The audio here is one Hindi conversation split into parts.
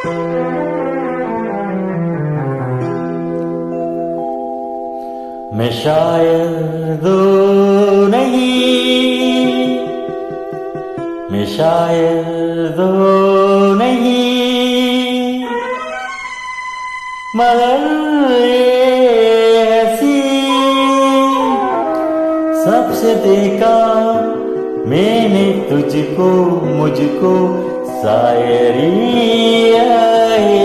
मैं शायद नहीं, मैं शायद नहीं, मगर ऐसी सबसे देखा मैंने तुझको, मुझको शायरी आई।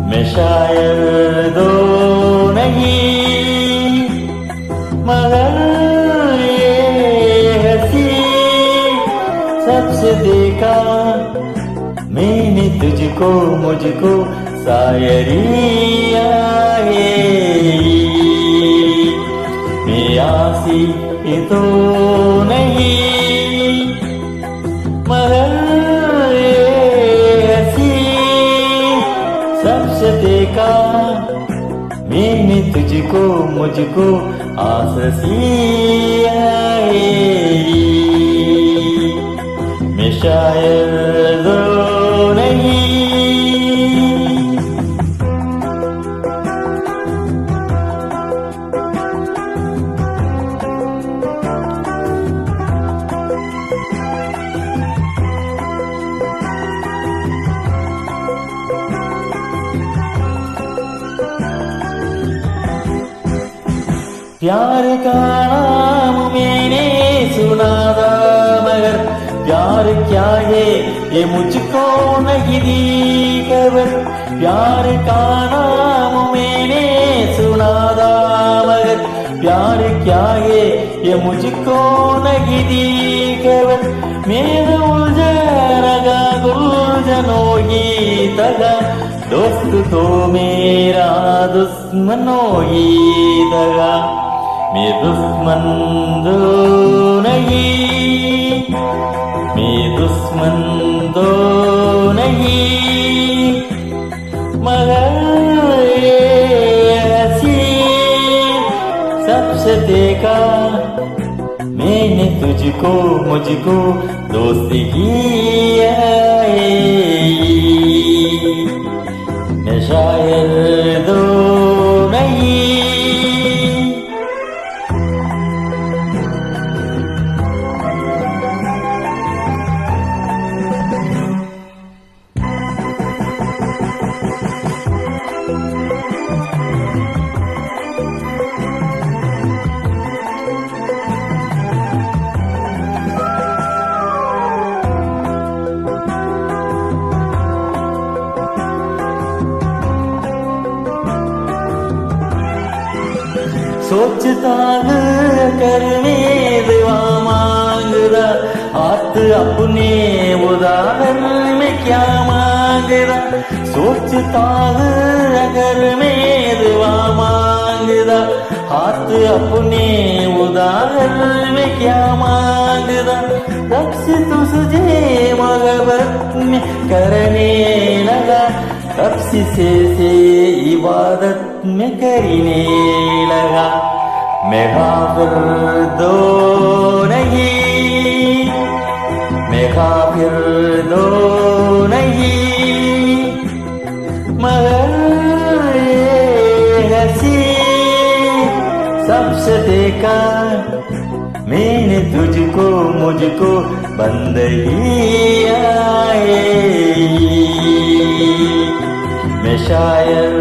मैं शायद नहीं, मगर ऐसी सबसे देखा मैंने तुझको, मुझको शायरी आई। मैं आशिक तो नहीं, मगर ऐसी सबसे देखा मैंने तुझको, मुझको आस सी आई। मैं शायद नहीं। प्यार का नाम मैंने सुना था, मगर प्यार क्या है ये मुझको नहीं दी खबर। प्यार का नाम मैंने सुना था, मगर प्यार क्या है ये मुझको नहीं दी खबर। मेरा उलझा गुलजनों ही तगा, दोस्त तो मेरा दुश्मनों ही तगा। मैं दुश्मन दो नहीं, मैं दुश्मन दो नहीं, मगर ऐसी सबसे देखा मैंने तुझको, मुझको दोस्ती की आई। मैं शायद नहीं। सोचता कर में दुआ मांग रहा, हाथ अपने उदाहरण में क्या मांग रहा। सोचता अगर मैं दुआ मांग रहा, हाथ अपने उदाहरण में क्या मांग रहा। तब से तुझे मोहब्बत में करने लगा, तब से इबादत में करने लगा। मैं काफिर दो नहीं, मैं काफिर दो नहीं, मगर ऐसी सबसे देखा मैंने तुझको, मुझको बंदगी आई। मैं शायद